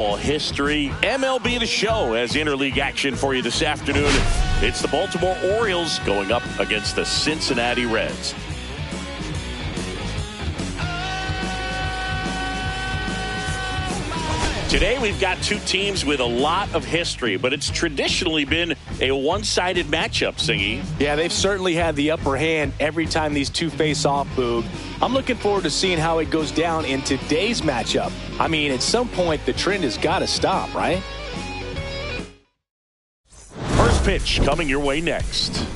History. MLB The Show has interleague action for you this afternoon. It's the Baltimore Orioles going up against the Cincinnati Reds. Today we've got two teams with a lot of history, but it's traditionally been a one-sided matchup, Singy. Yeah, they've certainly had the upper hand every time these two face off, Boog. I'm looking forward to seeing how it goes down in today's matchup. I mean, at some point, the trend has got to stop, right? First pitch coming your way next.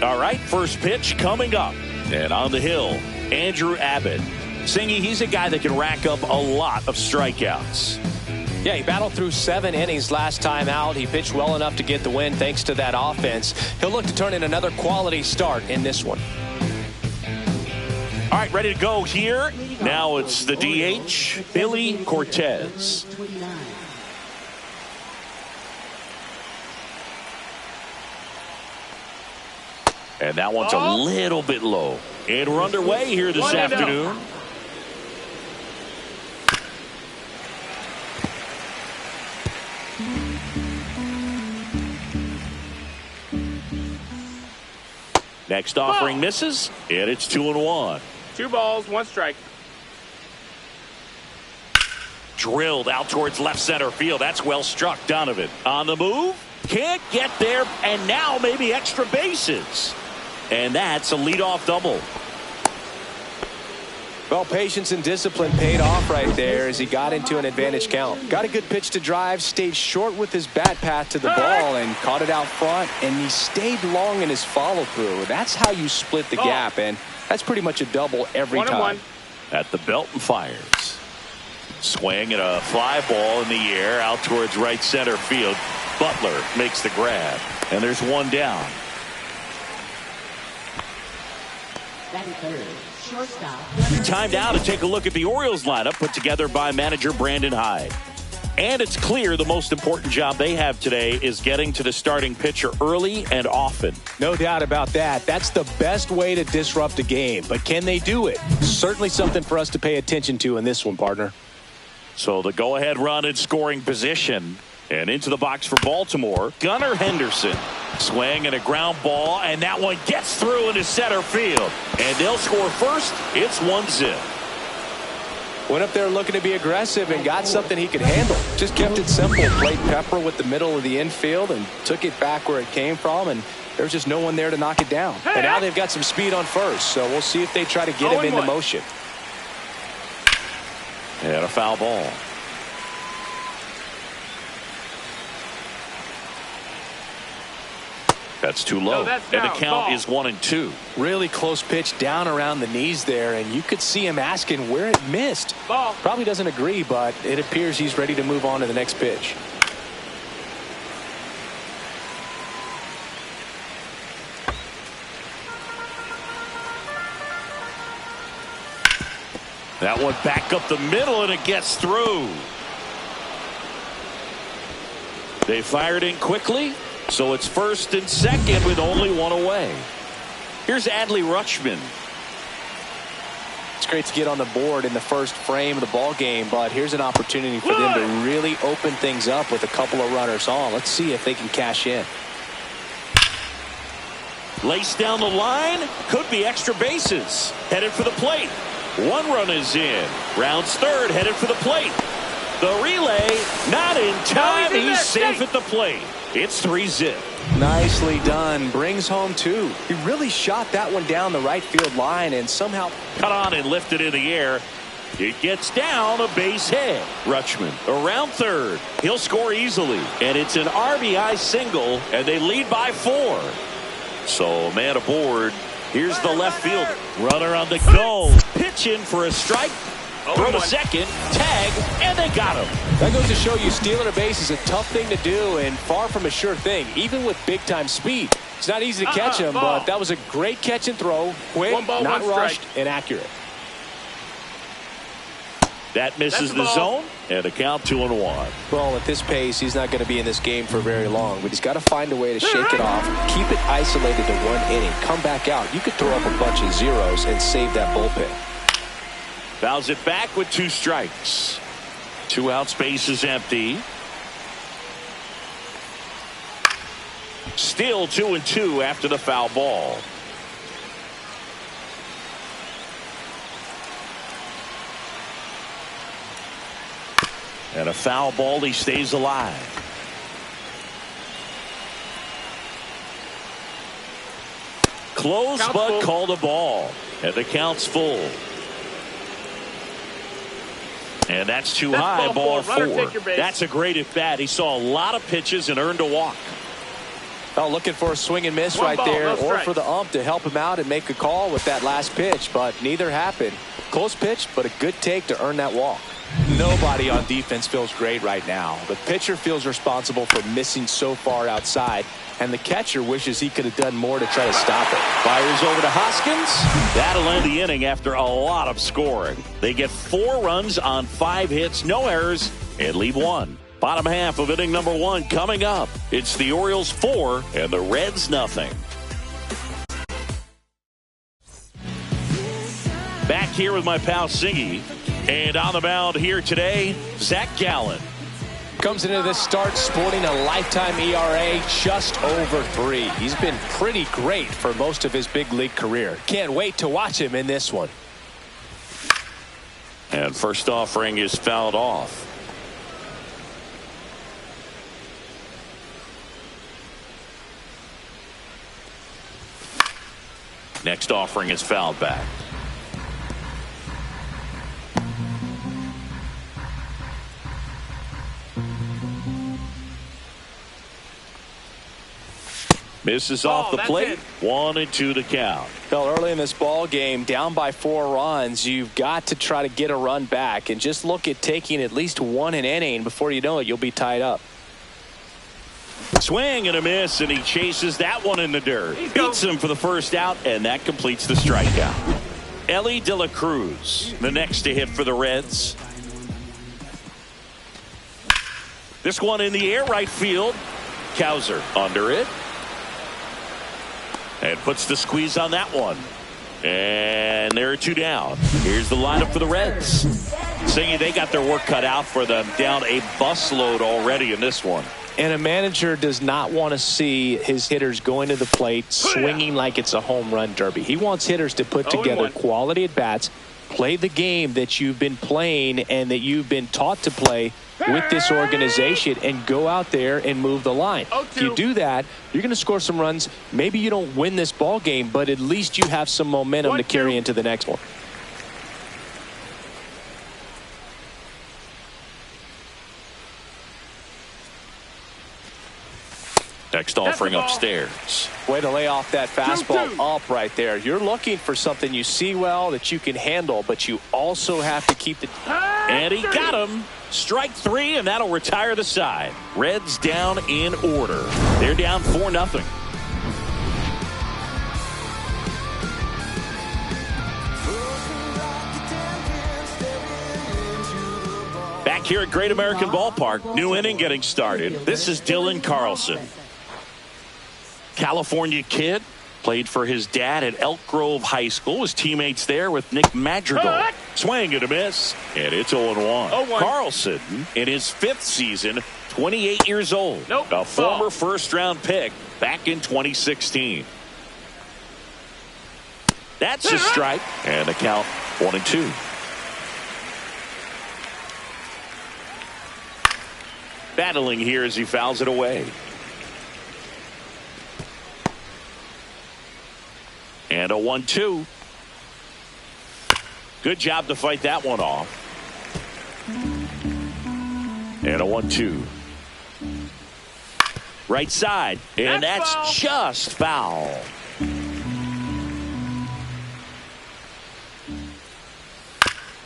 All right, first pitch coming up. And on the hill, Andrew Abbott. Singy, he's a guy that can rack up a lot of strikeouts. Yeah, he battled through 7 innings last time out. He pitched well enough to get the win thanks to that offense. He'll look to turn in another quality start in this one. All right, ready to go here. Now it's the DH, Billy Cortez. And that one's a little bit low. And we're underway here this afternoon. Next offering misses, and it's 2-1. 2 balls, 1 strike. Drilled out towards left center field. That's well struck. Donovan on the move. Can't get there, and now maybe extra bases. And that's a leadoff double. Well, patience and discipline paid off right there as he got into an advantage count. Got a good pitch to drive, stayed short with his bat path to the ball and caught it out front, and he stayed long in his follow through. That's how you split the gap, and that's pretty much a double every time. At the belt and fires. Swing and a fly ball in the air out towards right center field. Butler makes the grab, and there's one down. Time now to take a look at the Orioles lineup put together by manager Brandon Hyde. And it's clear the most important job they have today is getting to the starting pitcher early and often. No doubt about that. That's the best way to disrupt a game. But can they do it? Certainly something for us to pay attention to in this one, partner. So the go-ahead run in scoring position. And into the box for Baltimore, Gunnar Henderson. Swing and a ground ball, and that one gets through into center field. And they'll score first. It's 1-0. Went up there looking to be aggressive and got something he could handle. Just kept it simple. Played pepper with the middle of the infield and took it back where it came from. And there's just no one there to knock it down. And now they've got some speed on first. So we'll see if they try to get him into motion. And a foul ball. That's too low. And the count is 1-2. Really close pitch down around the knees there, and you could see him asking where it missed. Probably doesn't agree, but it appears he's ready to move on to the next pitch. That one back up the middle, and it gets through. They fired in quickly. So it's first and second with only one away. Here's Adley Rutschman. It's great to get on the board in the first frame of the ball game, but here's an opportunity for them to really open things up with a couple of runners on. Let's see if they can cash in. Laced down the line, could be extra bases. Headed for the plate. 1 run is in. Rounds third, headed for the plate. The relay, not in time. He's safe at the plate. It's 3-0. Nicely done. Brings home 2. He really shot that one down the right field line and somehow cut on and lifted in the air. It gets down a base hit. Rutschman around third. He'll score easily. And it's an RBI single, and they lead by 4. So man aboard. Here's the left field. Runner on the go. Pitch in for a strike. Throw to second, tag, and they got him. That goes to show you stealing a base is a tough thing to do and far from a sure thing, even with big-time speed. It's not easy to catch him, but that was a great catch and throw. Quick, not rushed, and accurate. That misses the zone, and a count 2-1. Well, at this pace, he's not going to be in this game for very long, but he's got to find a way to shake it off, keep it isolated to one inning, come back out. You could throw up a bunch of zeros and save that bullpen. Fouls it back with 2 strikes. 2 outs, base is empty. Still 2-2 after the foul ball. And a foul ball, he stays alive. Close, but called a ball. And the count's full. And that's too high, ball 4. That's a great at bat. He saw a lot of pitches and earned a walk. Oh, looking for a swing and miss right there, or for the ump to help him out and make a call with that last pitch, but neither happened. Close pitch, but a good take to earn that walk. Nobody on defense feels great right now. The pitcher feels responsible for missing so far outside, and the catcher wishes he could have done more to try to stop it. Fires over to Hoskins. That'll end the inning after a lot of scoring. They get 4 runs on 5 hits, no errors, and leave 1. Bottom half of inning number 1 coming up. It's the Orioles 4 and the Reds nothing. Back here with my pal Siggy. And on the mound here today, Zach Gallen. Comes into this start sporting a lifetime ERA just over 3. He's been pretty great for most of his big league career. Can't wait to watch him in this one. And first offering is fouled off. Next offering is fouled back. Misses off the plate. 1-2 to count. Well, early in this ball game, down by 4 runs, you've got to try to get a run back and just look at taking at least 1 an inning. Before you know it, you'll be tied up. Swing and a miss, and he chases that one in the dirt. Beats him for the first out, and that completes the strikeout. Ellie De La Cruz, the next to hit for the Reds. This one in the air, right field. Kowser under it. And puts the squeeze on that one. And there are 2 down. Here's the lineup for the Reds. Saying they got their work cut out for them, down a busload already in this one. And a manager does not want to see his hitters going to the plate swinging like it's a home run derby. He wants hitters to put together quality at bats, play the game that you've been playing and that you've been taught to play with this organization, and go out there and move the line. If you do that, you're going to score some runs. Maybe you don't win this ball game, but at least you have some momentum to carry into the next one. Next offering upstairs. Way to lay off that fastball up right there. You're looking for something you see well that you can handle, but you also have to keep the... And he got him. Strike 3, and that'll retire the side. Reds down in order. They're down 4-0. Back here at Great American Ballpark, new inning getting started. This is Dylan Carlson. California kid, played for his dad at Elk Grove High School. His teammates there with Nick Madrigal. Swing and a miss, and it's 0-1. Carlson, in his 5th season, 28 years old. A former first-round pick back in 2016. That's a strike, and the count 1-2. Battling here as he fouls it away. And a 1-2. Good job to fight that one off. And a 1-2. Right side. And that's just foul.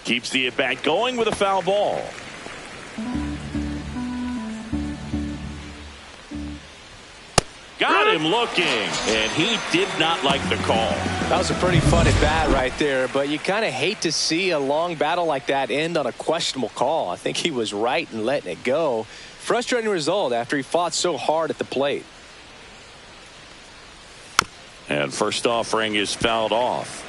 Keeps the at-bat going with a foul ball. Got him looking, and he did not like the call. That was a pretty fun at bat right there, but you kind of hate to see a long battle like that end on a questionable call. I think he was right in letting it go. Frustrating result after he fought so hard at the plate. And first offering is fouled off.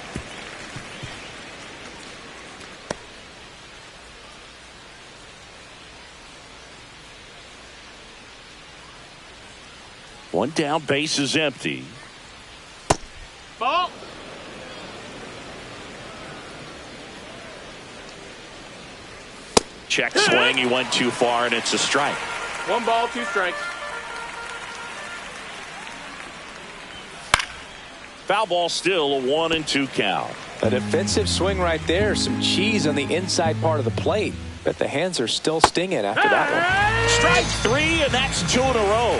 One down, base is empty. Ball. Check swing. He went too far, and it's a strike. 1 ball, 2 strikes. Foul ball, still a 1-2 count. A defensive swing right there. Some cheese on the inside part of the plate. But the hands are still stinging after that one. Strike 3, and that's 2 in a row.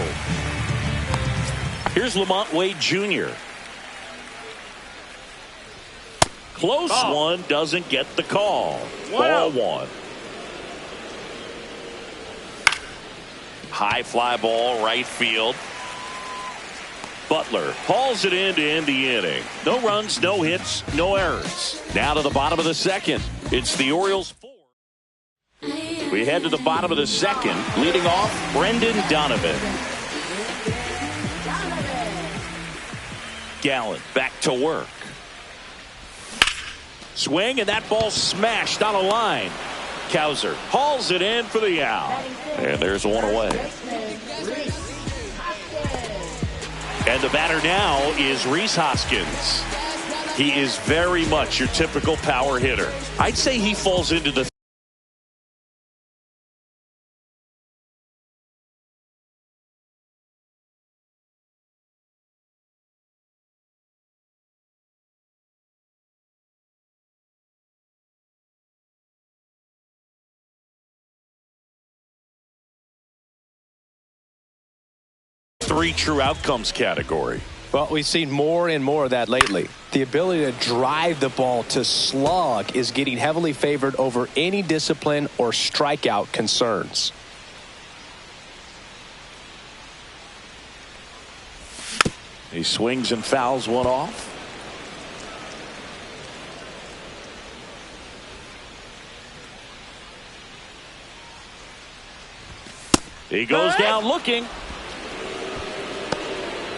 Here's Lamont Wade Jr. Close one, doesn't get the call. Ball 1. High fly ball, right field. Butler hauls it in to end the inning. No runs, no hits, no errors. Now to the bottom of the second. It's the Orioles 4. We head to the bottom of the second. Leading off, Brendan Donovan. Gallen back to work. Swing, and that ball smashed on a line. Cowser hauls it in for the out. And there's one away. And the batter now is Rhys Hoskins. He is very much your typical power hitter. I'd say he falls into the three true outcomes category. Well, we've seen more and more of that lately. The ability to drive the ball to slug is getting heavily favored over any discipline or strikeout concerns. He swings and fouls one off. He goes down looking.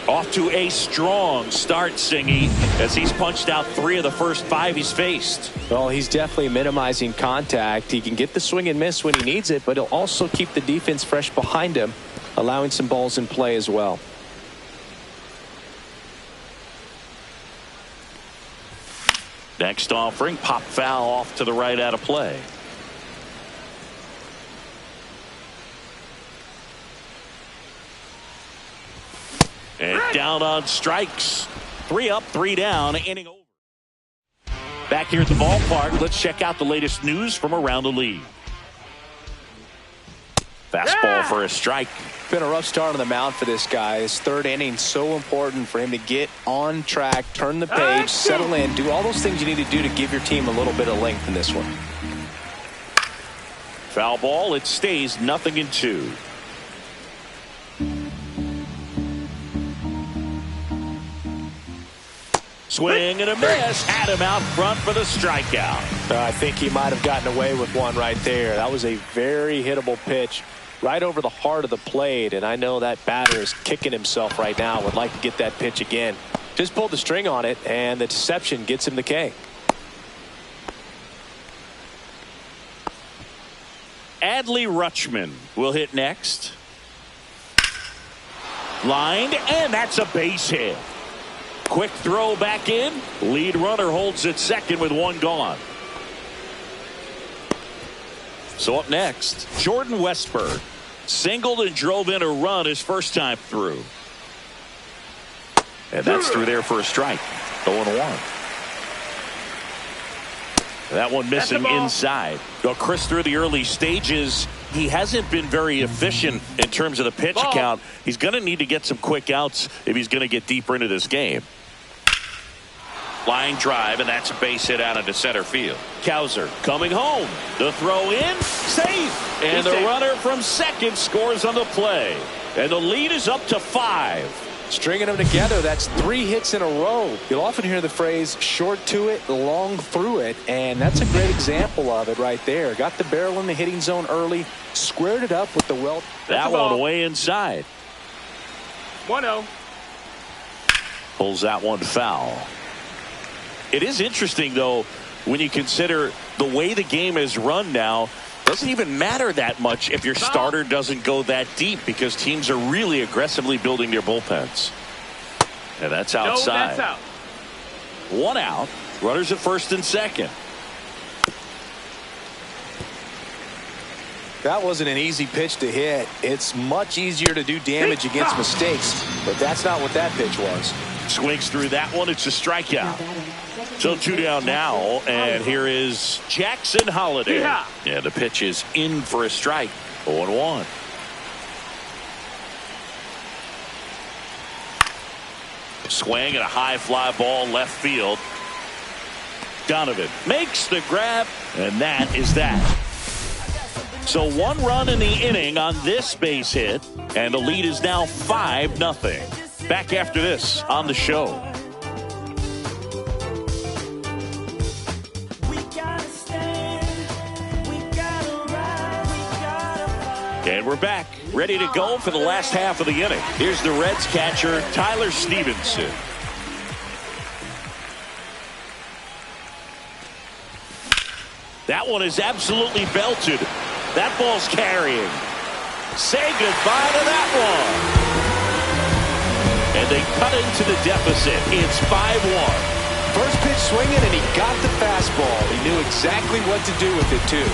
Off to a strong start, Singy, as he's punched out 3 of the first 5 he's faced. Well, he's definitely minimizing contact. He can get the swing and miss when he needs it, but he'll also keep the defense fresh behind him, allowing some balls in play as well. Next offering, pop foul off to the right out of play. And down on strikes. 3 up, 3 down, inning over. Back here at the ballpark, let's check out the latest news from around the league. Fastball for a strike. Been a rough start on the mound for this guy. His 3rd inning, so important for him to get on track, turn the page, settle in, do all those things you need to do to give your team a little bit of length in this one. Foul ball, it stays 0-2. Swing and a miss. Had him out front for the strikeout. I think he might have gotten away with one right there. That was a very hittable pitch right over the heart of the plate, and I know that batter is kicking himself right now. Would like to get that pitch again. Just pulled the string on it, and the deception gets him the K. Adley Rutschman will hit next. Lined, and that's a base hit. Quick throw back in. Lead runner holds at second with 1 gone. So up next, Jordan Westburg singled and drove in a run his first time through. And that's through there for a strike. 0-1. That one missing inside. Well, Chris, through the early stages, he hasn't been very efficient in terms of the pitch count. He's going to need to get some quick outs if he's going to get deeper into this game. Line drive, and that's a base hit out into center field. Cowser coming home. The throw in, safe. And the runner from second scores on the play. And the lead is up to 5. Stringing them together, that's 3 hits in a row. You'll often hear the phrase short to it, long through it, and that's a great example of it right there. Got the barrel in the hitting zone early, squared it up with the well. That one way inside. 1-0. Pulls that one foul. It is interesting, though, when you consider the way the game is run now. Doesn't even matter that much if your starter doesn't go that deep, because teams are really aggressively building their bullpens. And that's outside. No, that's out. 1 out. Runners at first and second. That wasn't an easy pitch to hit. It's much easier to do damage against mistakes, but that's not what that pitch was. Swings through that one. It's a strikeout. So 2 down now, and here is Jackson Holiday. Yeah, the pitch is in for a strike. 0-1. Swing and a high fly ball left field. Donovan makes the grab, and that is that. So 1 run in the inning on this base hit, and the lead is now 5-0. Back after this on the show. And we're back, ready to go for the last half of the inning. Here's the Reds catcher, Tyler Stevenson. That one is absolutely belted. That ball's carrying. Say goodbye to that one. And they cut into the deficit. It's 5-1. First pitch swinging, and he got the fastball. He knew exactly what to do with it, too.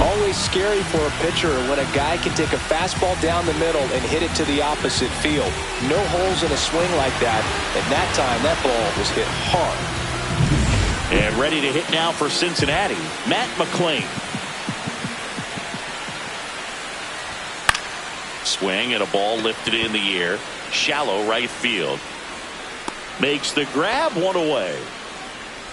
Always scary for a pitcher when a guy can take a fastball down the middle and hit it to the opposite field. No holes in a swing like that. And that time, that ball was hit hard. And ready to hit now for Cincinnati, Matt McClain. Swing and a ball lifted in the air. Shallow right field. Makes the grab, 1 away.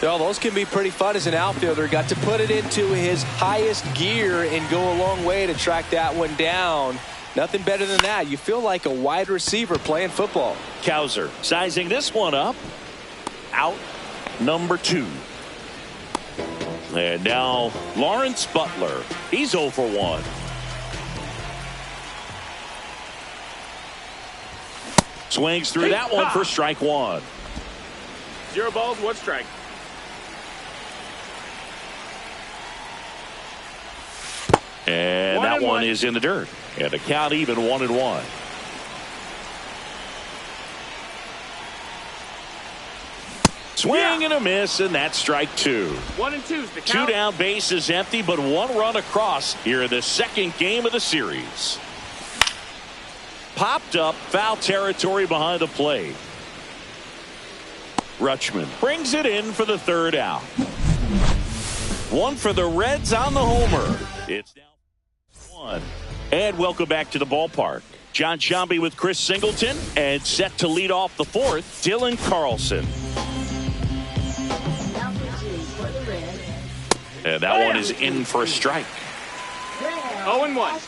Well, those can be pretty fun as an outfielder. Got to put it into his highest gear and go a long way to track that one down. Nothing better than that. You feel like a wide receiver playing football. Cowser sizing this one up. Out number 2. And now Lawrence Butler. He's 0 for 1. Swings through that one for strike 1. 0 balls, 1 strike. And that one is in the dirt. And the count even 1-1. Swing and a miss, and that's strike 2. 1-2's the count. 2 down, base is empty, but 1 run across here in the second game of the series. Popped up, foul territory behind the plate. Rutschman brings it in for the 3rd out. 1 for the Reds on the homer. It's now 1. And welcome back to the ballpark. John Sciambi with Chris Singleton, and set to lead off the 4th, Dylan Carlson. And that one is in for a strike. 0-1.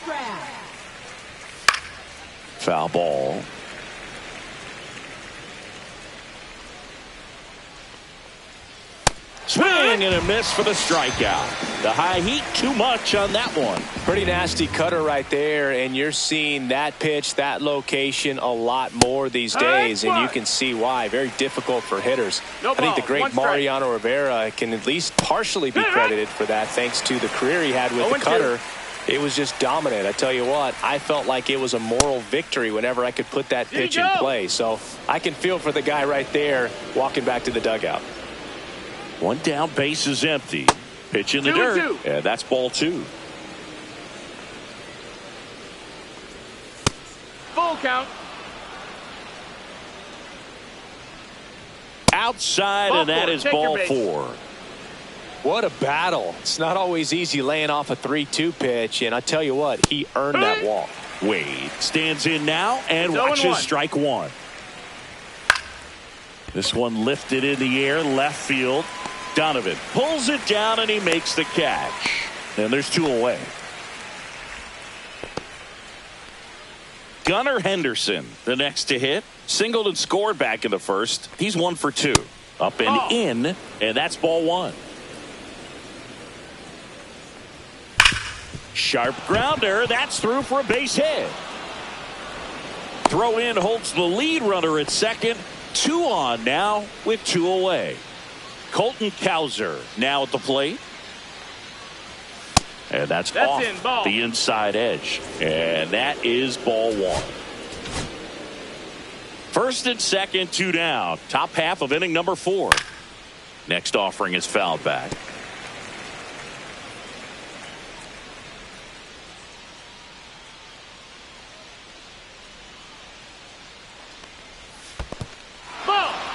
Foul ball. Swing and a miss for the strikeout. The high heat, too much on that one. Pretty nasty cutter right there, and you're seeing that pitch, that location a lot more these days, and you can see why. Very difficult for hitters. I think the great Mariano Rivera can at least partially be credited for that, thanks to the career he had with the cutter. It was just dominant. I tell you what, I felt like it was a moral victory whenever I could put that pitch in play. So I can feel for the guy right there walking back to the dugout. 1 down, base is empty. Pitch in the dirt. And that's ball 2. Full count. Outside, and that is ball 4. What a battle. It's not always easy laying off a 3-2 pitch, and I tell you what, he earned that walk. Wade stands in now and watches strike 1. This one lifted in the air, left field. Donovan pulls it down and he makes the catch. And there's 2 away. Gunnar Henderson, the next to hit. Singled and scored back in the first. He's 1 for 2. Up and in, and that's ball 1. Sharp grounder. That's through for a base hit. Throw in holds the lead runner at second. 2 on now with 2 away. Colton Cowser now at the plate. And that's off the inside edge. And that is ball 1. First and second, 2 down. Top half of inning number 4. Next offering is fouled back.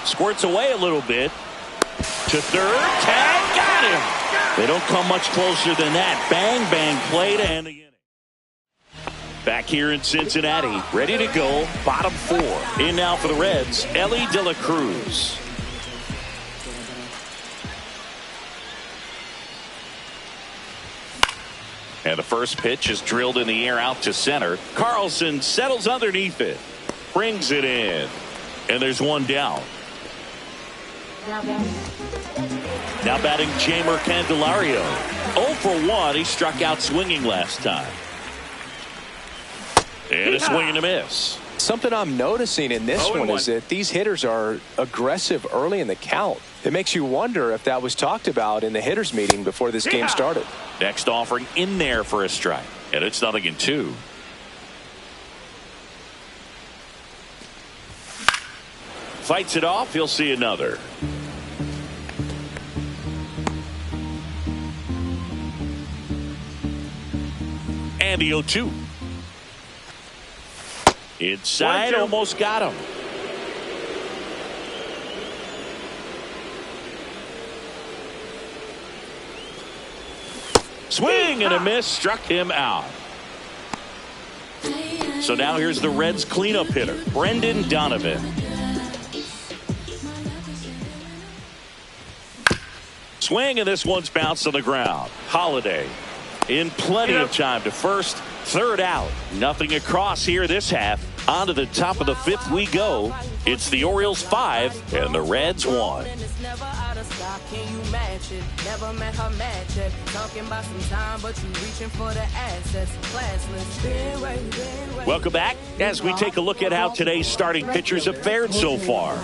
Squirts away a little bit. To third. Tag. Got him. They don't come much closer than that. Bang, bang play to end the inning. Back here in Cincinnati. Ready to go. Bottom 4. In now for the Reds. Ellie De La Cruz. And the first pitch is drilled in the air out to center. Carlson settles underneath it. Brings it in. And there's 1 down. Now batting Jamer Candelario. 0 for 1. He struck out swinging last time. And a swing and a miss. Something I'm noticing in this one is that these hitters are aggressive early in the count. It makes you wonder if that was talked about in the hitters meeting before this game started. Next offering in there for a strike. And it's 0-2. Fights it off. He'll see another. And the 0-2. Inside, almost got him. Swing and a miss, struck him out. So now here's the Reds cleanup hitter, Brendan Donovan. Swing, and this one's bounced on the ground. Holiday in plenty of time to first. Third out. Nothing across here this half. On to the top of the 5th we go. It's the Orioles 5 and the Reds 1. Welcome back as we take a look at how today's starting pitchers have fared so far.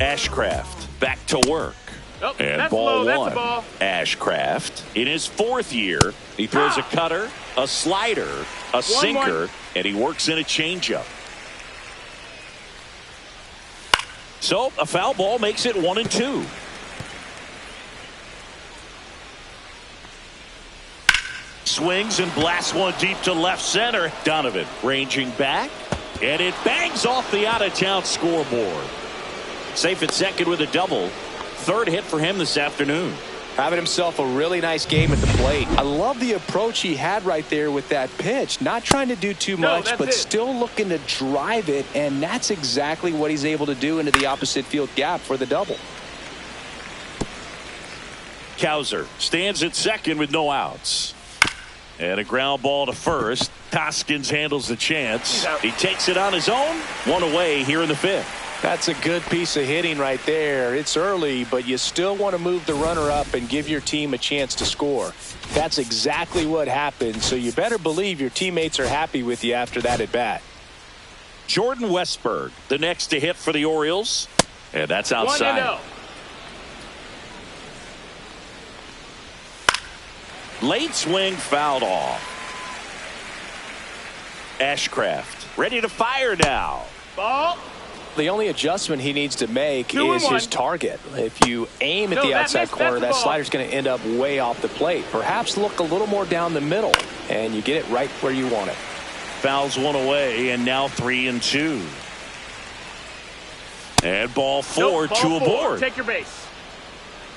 Ashcraft back to work. Oh, And that's ball low. That's one. a ball. Ashcraft in his 4th year. He throws a cutter, a slider, a sinker, and he works in a changeup. So a foul ball makes it 1-2. Swings and blasts one deep to left center. Donovan ranging back, and it bangs off the out-of-town scoreboard. Safe at second with a double. 3rd hit for him this afternoon. Having himself a really nice game at the plate. I love the approach he had right there with that pitch. Not trying to do too much, but still looking to drive it, and that's exactly what he's able to do into the opposite field gap for the double. Cowser stands at second with no outs. And a ground ball to first. Hoskins handles the chance. He takes it on his own. 1 away here in the 5th. That's a good piece of hitting right there. It's early, but you still want to move the runner up and give your team a chance to score. That's exactly what happened, so you better believe your teammates are happy with you after that at bat. Jordan Westberg, the next to hit for the Orioles. And that's outside. 1-0. Late swing fouled off. Ashcraft ready to fire now. Ball. The only adjustment he needs to make 2-1. is his target. If you aim at the outside corner, that slider's going to end up way off the plate. Perhaps look a little more down the middle, and you get it right where you want it. Fouls 1 away, and now 3-2. And ball 4, 2 aboard. Take your base.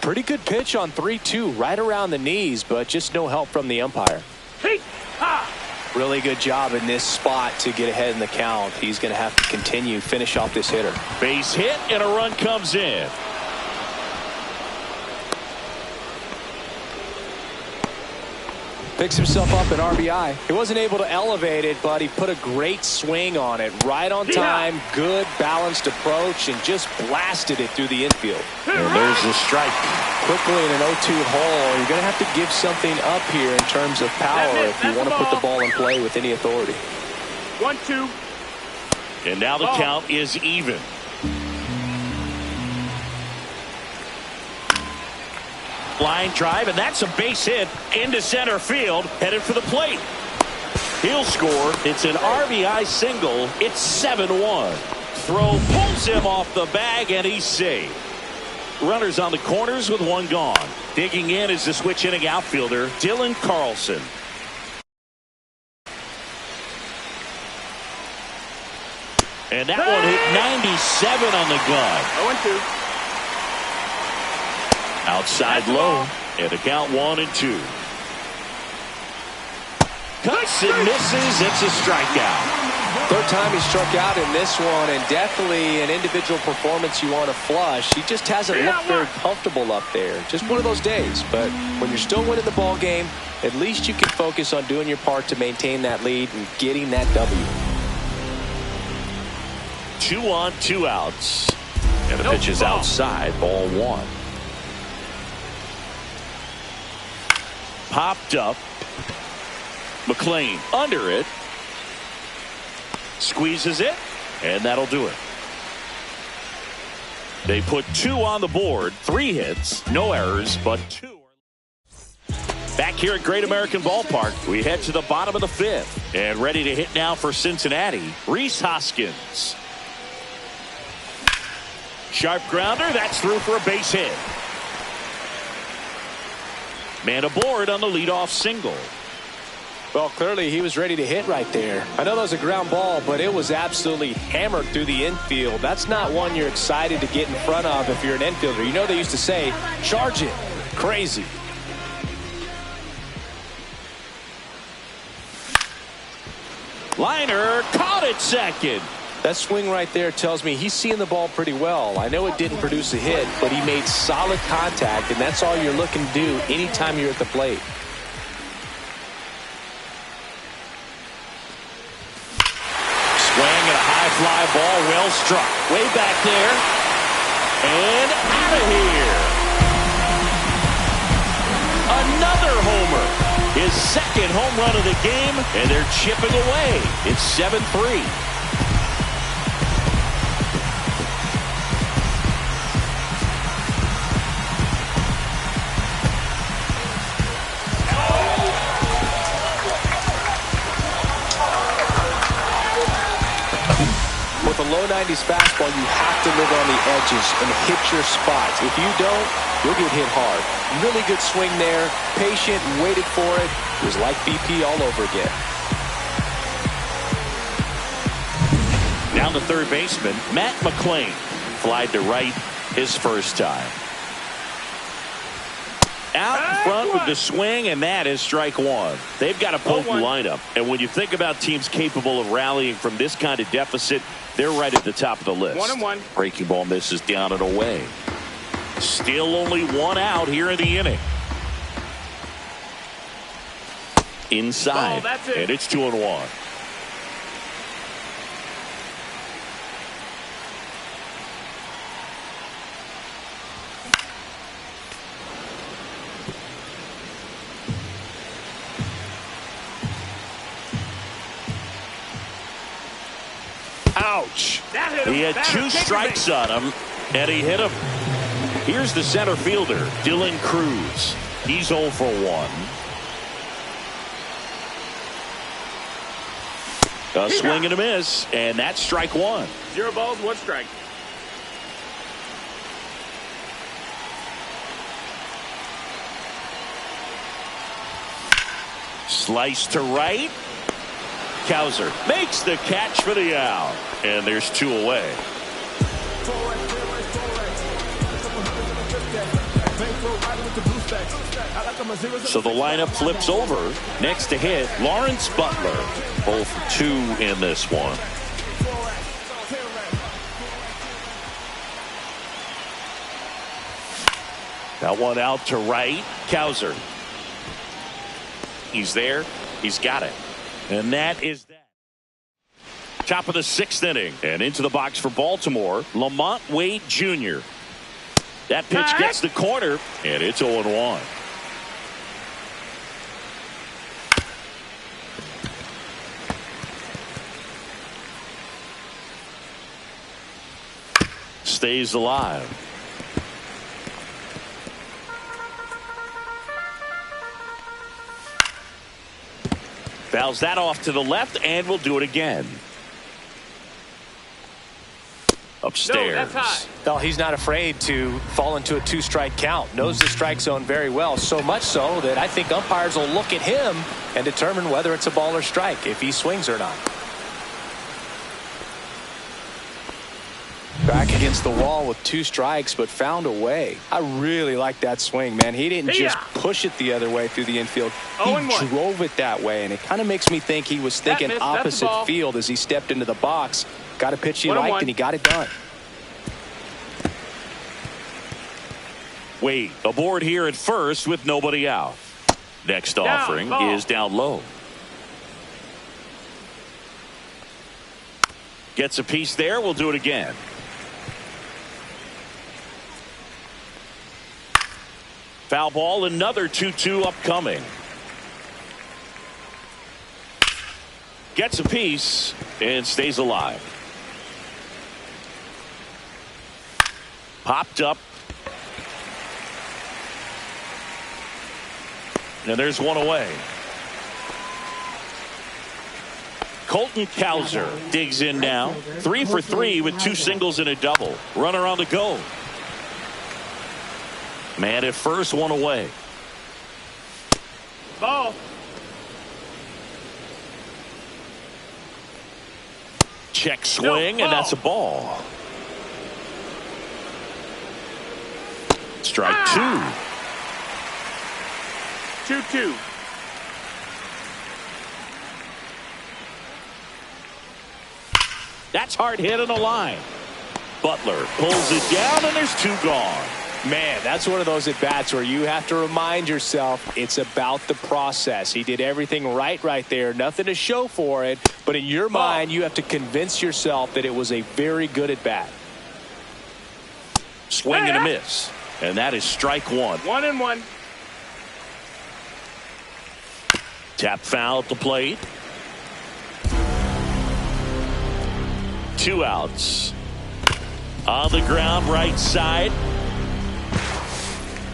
Pretty good pitch on 3-2, right around the knees, but just no help from the umpire. Hey, ha. Really good job in this spot to get ahead in the count. He's going to have to continue, finish off this hitter. Base hit, and a run comes in. Picks himself up an RBI. He wasn't able to elevate it, but he put a great swing on it. Right on time, good balanced approach, and just blasted it through the infield. And there's the strike. Quickly in an 0-2 hole, you're going to have to give something up here in terms of power if you want to put the ball in play with any authority. 1-2. And now the count is even. Line drive, and that's a base hit into center field, headed for the plate. He'll score. It's an RBI single. It's 7-1. Throw pulls him off the bag, and he's safe. Runners on the corners with 1 gone. Digging in is the switch inning outfielder, Dylan Carlson. And that one hit 97 on the gun. 0-2. Outside low, and a count 1-2. Cuts and misses. It's a strikeout. 3rd time he struck out in this one, and definitely an individual performance you want to flush. He just hasn't looked very comfortable up there. Just one of those days. But when you're still winning the ball game, at least you can focus on doing your part to maintain that lead and getting that W. 2 on, 2 outs. And the pitch is outside, ball 1. Popped up. McLean under it. Squeezes it, and that'll do it. They put 2 on the board, 3 hits, no errors, but 2. Back here at Great American Ballpark, we head to the bottom of the 5th. And ready to hit now for Cincinnati, Rhys Hoskins. Sharp grounder, that's through for a base hit. Man aboard on the leadoff single. Well, clearly he was ready to hit right there. I know that was a ground ball, but it was absolutely hammered through the infield. That's not one you're excited to get in front of if you're an infielder. You know they used to say, charge it. Crazy. Liner caught at second. That swing right there tells me he's seeing the ball pretty well. I know it didn't produce a hit, but he made solid contact, and that's all you're looking to do anytime you're at the plate. Swing and a high fly ball, well struck. Way back there. And out of here. Another homer. His 2nd home run of the game, and they're chipping away. It's 7-3. a low 90s fastball, you have to live on the edges and hit your spots. If you don't, you'll get hit hard. Really good swing there. Patient, waited for it. It was like BP all over again. Down to third baseman, Matt McClain. Flied to right his first time. Out in front with the swing, and that is strike one. They've got a potent lineup, and when you think about teams capable of rallying from this kind of deficit, they're right at the top of the list. 1-1. Breaking ball misses down and away. Still only one out here in the inning. Inside, that's it. and it's 2-1. Ouch. He had two strikes on him, and he hit him. Here's the center fielder, Dylan Cruz. He's 0 for 1. A swing and a miss, and that's strike one. 0 balls, 1 strike. Slice to right. Cowser makes the catch for the out, and there's 2 away. So the lineup flips over. Next to hit, Lawrence Butler. 0 for 2 in this one. That one out to right. Cowser. He's there. He's got it. And that is that. Top of the 6th inning. And into the box for Baltimore, Lamont Wade Jr. That pitch gets the corner, and it's 0-1. Stays alive. Fouls that off to the left, and we'll do it again. Upstairs. No, that's high. Well, he's not afraid to fall into a 2-strike count. Knows the strike zone very well, so much so that I think umpires will look at him and determine whether it's a ball or strike, if he swings or not. Back against the wall with 2 strikes, but found a way. I really like that swing, man. He didn't just push it the other way through the infield. He drove it that way, and it kind of makes me think he was thinking opposite field as he stepped into the box. Got a pitch he liked, and he got it done. Wade aboard here at first with nobody out. Next offering is down low. Gets a piece there. We'll do it again. Foul ball, another 2-2 upcoming. Gets a piece and stays alive. Popped up. And there's one away. Colton Cowser digs in now. 3 for 3 with 2 singles and a double. Runner on the go. Man at first, 1 away. Ball. Check swing, and that's a ball. Strike 2. 2-2. That's hard hit on the line. Butler pulls it down, and there's 2 gone. Man, that's one of those at-bats where you have to remind yourself it's about the process. He did everything right there. Nothing to show for it. But in your mind, you have to convince yourself that it was a very good at-bat. Swing and a miss. And that is strike 1. 1-1. Tap foul at the plate. 2 outs. On the ground, right side.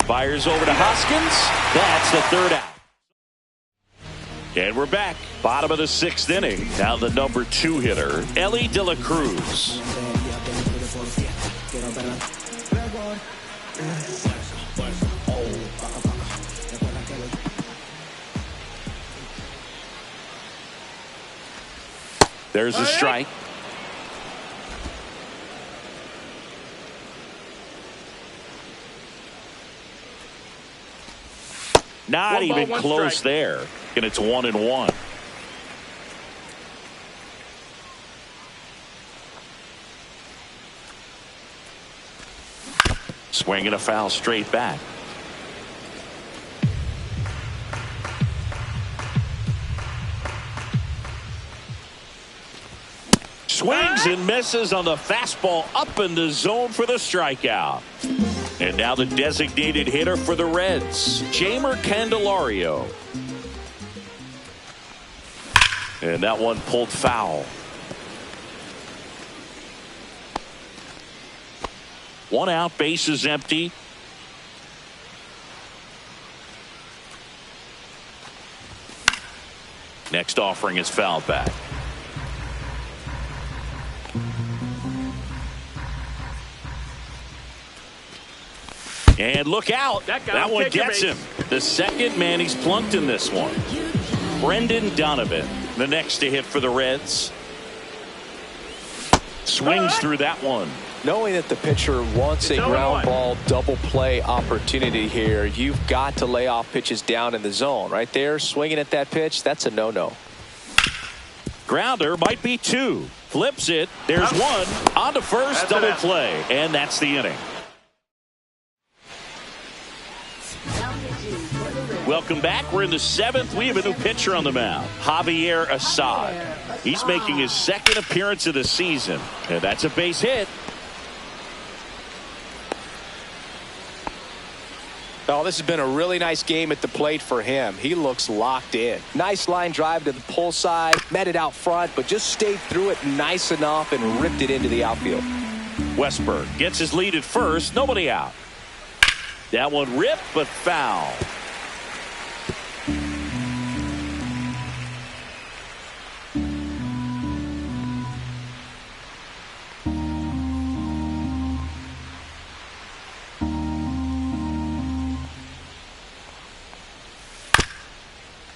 Fires over to Hoskins. That's the 3rd out. And we're back. Bottom of the 6th inning. Now the number 2 hitter, Ellie De La Cruz. There's a strike. Not even close there. And it's 1-1. Swinging a foul straight back. Swings and misses on the fastball up in the zone for the strikeout. And now the designated hitter for the Reds, Jeimer Candelario. And that one pulled foul. 1 out, bases empty. Next offering is fouled back. And look out. That one gets him. The second man he's plunked in this one. Brendan Donovan, the next to hit for the Reds. Swings through that one. Knowing that the pitcher wants a ground ball double play opportunity here, you've got to lay off pitches down in the zone. Right there, swinging at that pitch, that's a no-no. Grounder might be 2. Flips it. There's 1. On to first, double play. And that's the inning. Welcome back. We're in the 7th. We have a new pitcher on the mound, Javier Assad. He's making his 2nd appearance of the season, and that's a base hit. Oh, this has been a really nice game at the plate for him. He looks locked in. Nice line drive to the pull side, met it out front, but just stayed through it nice enough and ripped it into the outfield. Westberg gets his lead at first, nobody out. That one ripped, but foul.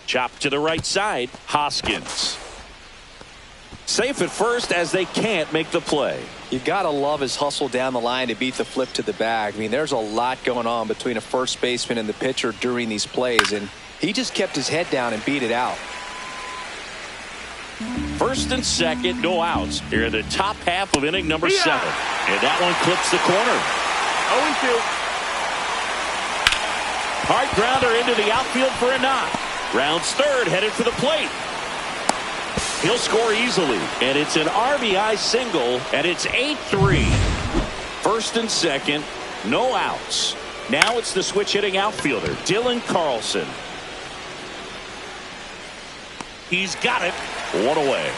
Chop to the right side. Hoskins. Safe at first as they can't make the play. You gotta love his hustle down the line to beat the flip to the bag. I mean, there's a lot going on between a first baseman and the pitcher during these plays, and he just kept his head down and beat it out. First and second, no outs. Here in the top half of inning number 7. And that one clips the corner. 0-2. Hard grounder into the outfield for a knock. Rounds third, headed for the plate. He'll score easily, and it's an RBI single, and it's 8-3. First and second, no outs. Now it's the switch hitting outfielder, Dylan Carlson. He's got it. 1 away.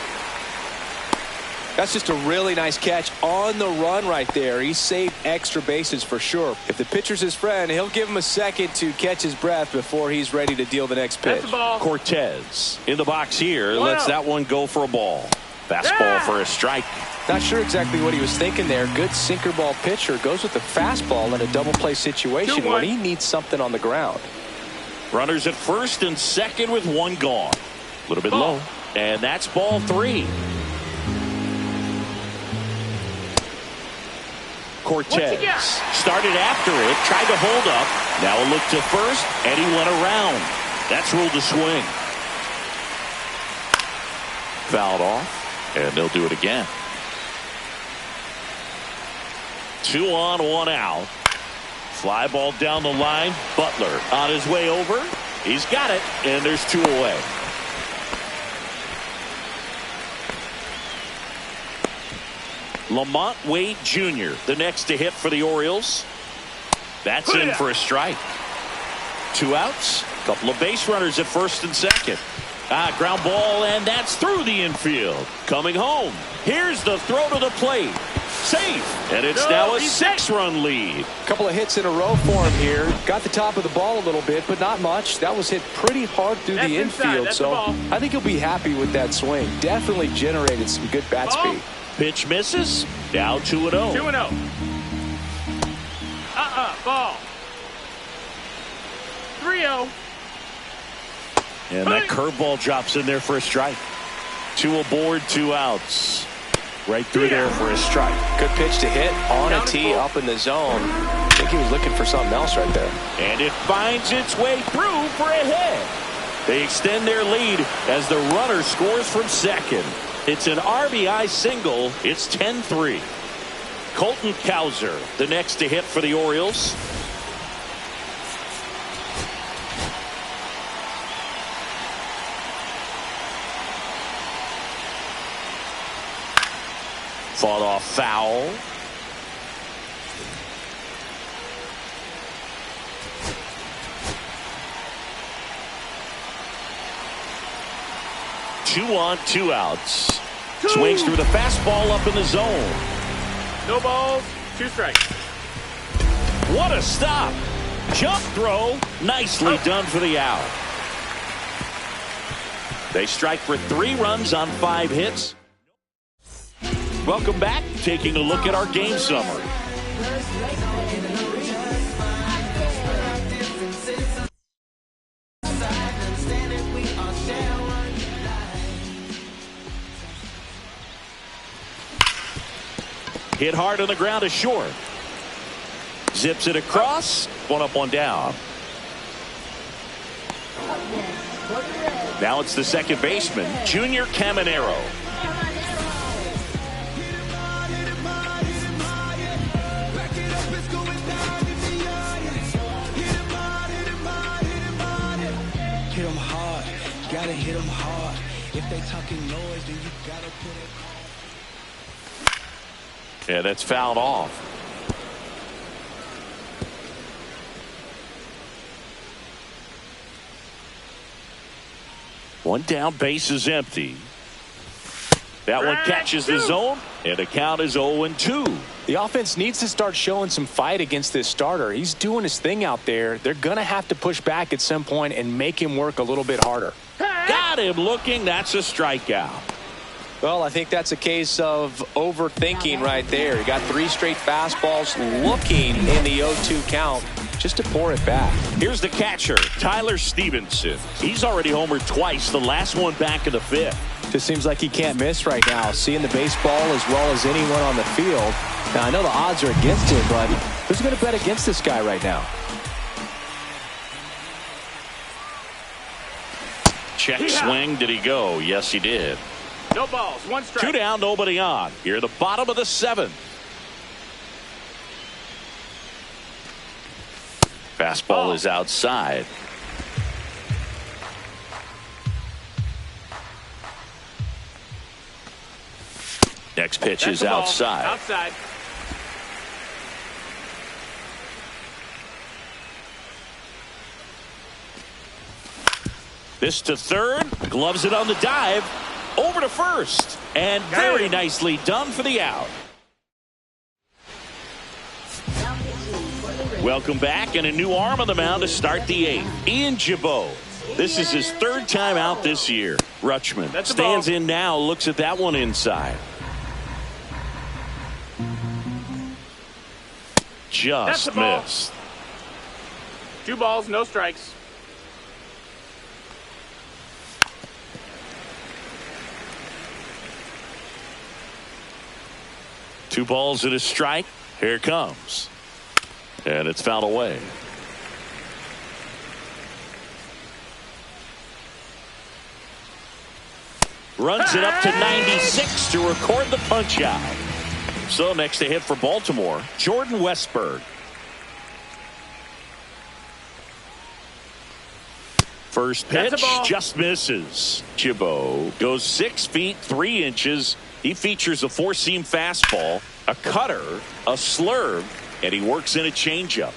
That's just a really nice catch on the run right there. He saved extra bases for sure. If the pitcher's his friend, he'll give him a second to catch his breath before he's ready to deal the next pitch. Cortez in the box here lets that one go for a ball. Fastball for a strike. Not sure exactly what he was thinking there. Good sinker ball pitcher goes with the fastball in a double play situation when he needs something on the ground. Runners at first and second with 1 gone. A little bit low. And that's ball 3. Cortez started after it, tried to hold up. Now a look to first, and he went around. That's ruled a swing. Fouled off, and they'll do it again. 2 on, 1 out. Fly ball down the line. Butler on his way over. He's got it, and there's 2 away. Lamont Wade Jr., the next to hit for the Orioles. That's in for a strike. 2 outs. Couple of base runners at first and second. Ground ball, and that's through the infield. Coming home. Here's the throw to the plate. Safe. And it's now a 6-run lead. A couple of hits in a row for him here. Got the top of the ball a little bit, but not much. That was hit pretty hard through the infield, so I think he'll be happy with that swing. Definitely generated some good bat speed. Pitch misses. Now 2-0. 2-0. Ball. 3-0. And that curveball drops in there for a strike. 2 aboard, 2 outs. Right through there for a strike. Good pitch to hit on a tee up in the zone. I think he was looking for something else right there. And it finds its way through for a hit. They extend their lead as the runner scores from second. It's an RBI single. It's 10-3. Colton Cowser, the next to hit for the Orioles. Fought off foul. Two on, 2 outs. Swings through the fastball up in the zone. No balls, 2 strikes. What a stop. Jump throw. Nicely done for the out. They strike for 3 runs on 5 hits. Welcome back. Taking a look at our game summary. Hit hard on the ground is short. Zips it across. 1 up, 1 down. Now it's the second baseman, Junior Caminero. Hit them hard, you gotta hit them hard. If they talking noise, then you gotta put it. Yeah, that's fouled off. One down, base is empty. That one catches the zone, and the count is 0-2. The offense needs to start showing some fight against this starter. He's doing his thing out there. They're going to have to push back at some point and make him work a little bit harder. Got him looking. That's a strikeout. Well, I think that's a case of overthinking right there. He got 3 straight fastballs looking in the 0-2 count just to pour it back. Here's the catcher, Tyler Stevenson. He's already homered twice, the last one back in the 5th. Just seems like he can't miss right now, seeing the baseball as well as anyone on the field. Now, I know the odds are against him, but who's going to bet against this guy right now? Check swing. Did he go? Yes, he did. No balls, 1 strike. 2 down, nobody on. Here, the bottom of the 7th. Fastball is outside. Next pitch is outside. Outside. This to third. Gloves it on the dive. Over to first. And very nicely done for the out. Welcome back, and a new arm on the mound to start the 8th. Ian Gibaut. This is his 3rd time out this year. Rutschman stands in now, looks at that one inside. Just missed. 2 balls, no strikes. Two balls and a strike. Here it comes. And it's fouled away. Runs it up to 96 to record the punch out. So next to hit for Baltimore, Jordan Westburg. First pitch just misses. Gibaut goes 6 feet 3 inches. He features a 4-seam fastball, a cutter, a slurve, and he works in a changeup.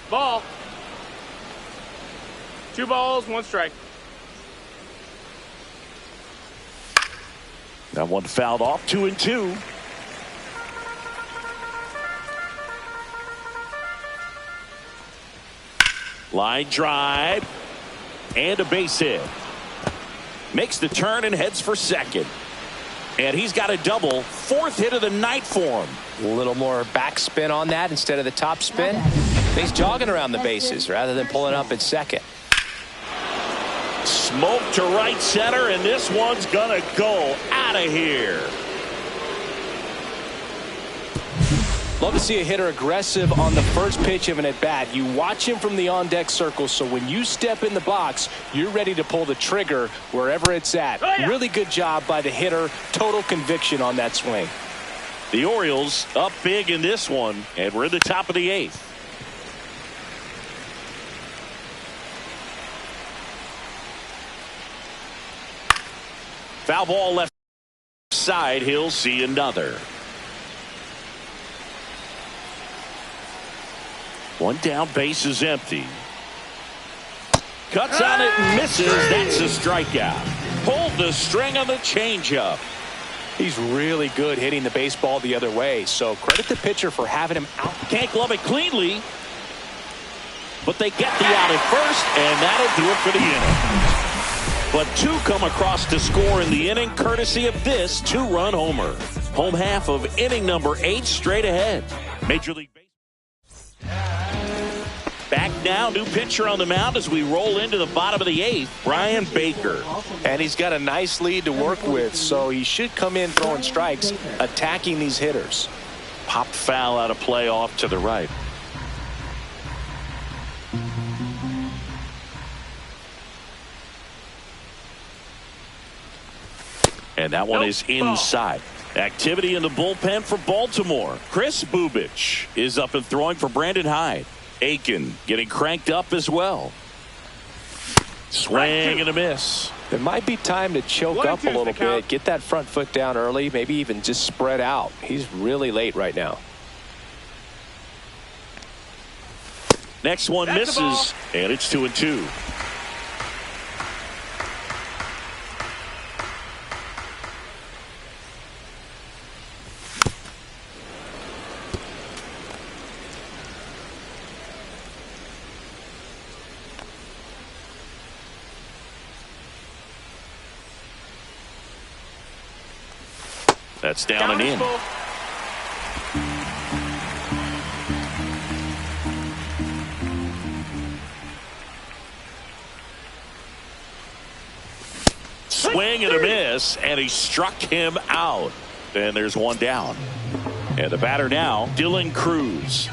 Ball. 2 balls, 1 strike. That one fouled off. 2-2. Line drive and a base hit. Makes the turn and heads for second. And he's got a double. 4th hit of the night for him. A little more backspin on that instead of the top spin. He's jogging around the bases rather than pulling up at second. Smoke to right center, and this one's gonna go out of here. Love to see a hitter aggressive on the first pitch of an at-bat. You watch him from the on-deck circle, so when you step in the box, you're ready to pull the trigger wherever it's at. Really good job by the hitter. Total conviction on that swing. The Orioles up big in this one, and we're in the top of the 8th. Foul ball left side. He'll see another. One down, base is empty. Cuts on it and misses. That's a strikeout. Pulled the string on the changeup. He's really good hitting the baseball the other way, so credit the pitcher for having him out. Can't glove it cleanly, but they get the out at first, and that'll do it for the inning. But 2 come across to score in the inning, courtesy of this 2-run homer. Home half of inning number 8 straight ahead. Major League Baseball. Back now, new pitcher on the mound as we roll into the bottom of the 8th, Brian Baker. And he's got a nice lead to work with, so he should come in throwing strikes, attacking these hitters. Popped foul out of play off to the right. And that one is inside. Activity in the bullpen for Baltimore. Chris Bubich is up and throwing for Brandon Hyde. Aiken getting cranked up as well. Swing and a miss. It might be time to choke up a little bit. Get that front foot down early. Maybe even just spread out. He's really late right now. Next one misses, and it's 2-2. That's down and in. Swing and a miss, and he struck him out. And there's one down. And the batter now, Dylan Cruz.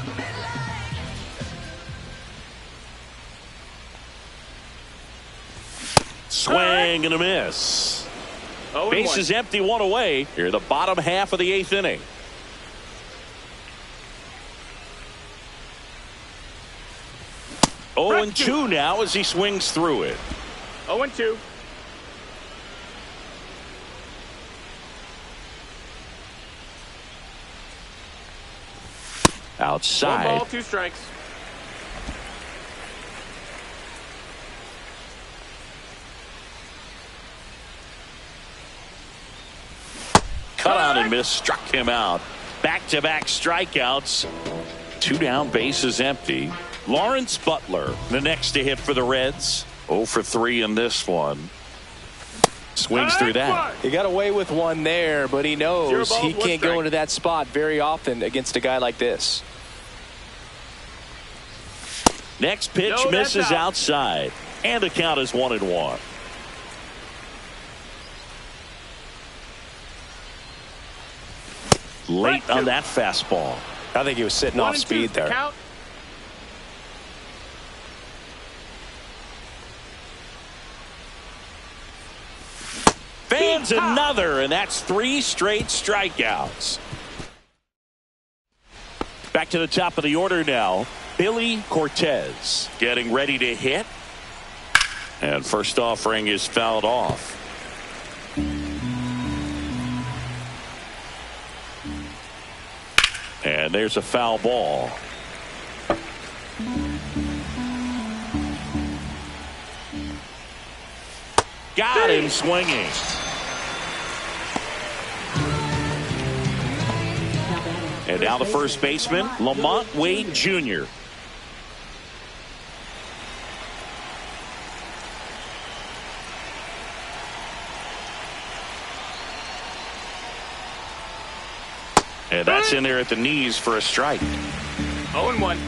Swing and a miss. Base is empty, 1 away. Here, the bottom half of the 8th inning. Oh, and 2 now as he swings through it. 0-2. Outside. 1 ball, 2 strikes. Cut on and miss, struck him out. Back-to-back strikeouts. 2 down, base is empty. Lawrence Butler, the next to hit for the Reds. 0 for 3 in this one. Swings through that. He got away with one there, but he knows he can't go into that spot very often against a guy like this. Next pitch misses outside, and the count is 1-1. Late on that fastball. I think he was sitting off speed there. Fans another, and that's 3 straight strikeouts. Back to the top of the order now. Billy Cortez getting ready to hit. And first offering is fouled off. And there's a foul ball. Got him swinging. And now the first baseman, Lamont Wade Jr. And that's in there at the knees for a strike. 0-1.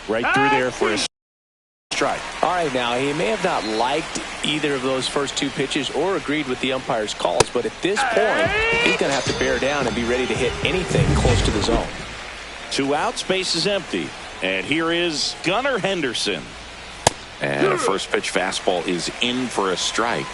Right through there for a strike. All right, now he may have not liked either of those first two pitches or agreed with the umpire's calls, but at this point, he's going to have to bear down and be ready to hit anything close to the zone. 2 outs, base is empty. And here is Gunnar Henderson. And a first pitch fastball is in for a strike.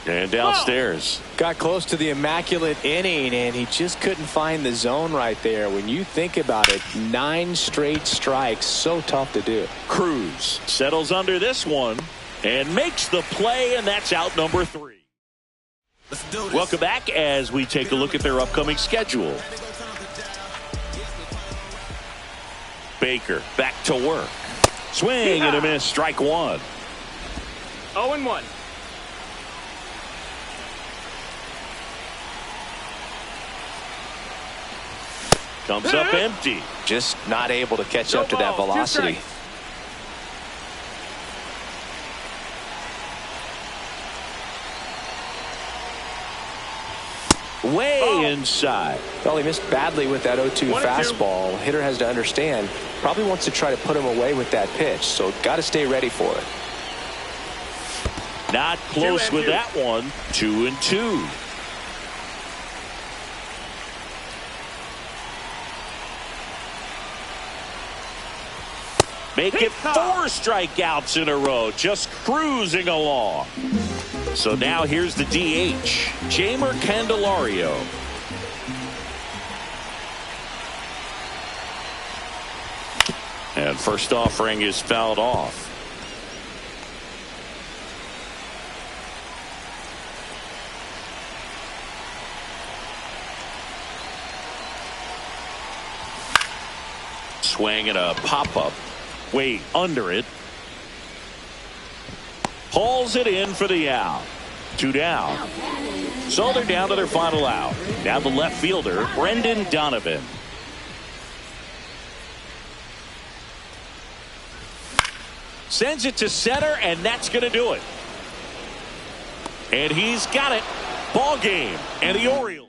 And downstairs. Got close to the immaculate inning, and he just couldn't find the zone right there. When you think about it, 9 straight strikes, so tough to do. Cruz settles under this one and makes the play, and that's out number 3. Welcome back as we take a look at their upcoming schedule. Baker back to work. Swing and a miss, strike 1. 0-1. Comes up empty. Just not able to catch up to that velocity. Way inside. Well, he missed badly with that 0-2 fastball. Hitter has to understand, probably wants to try to put him away with that pitch, so got to stay ready for it. Not close with that one. 2-2. Make it 4 strikeouts in a row, just cruising along. So now here's the DH, Jeimer Candelario. And first offering is fouled off. Swing and a pop-up. Wade under it. Hauls it in for the out. 2 down. So they're down to their final out. Now the left fielder, Brendan Donovan. Sends it to center, and that's going to do it. And he's got it. Ball game. And the Orioles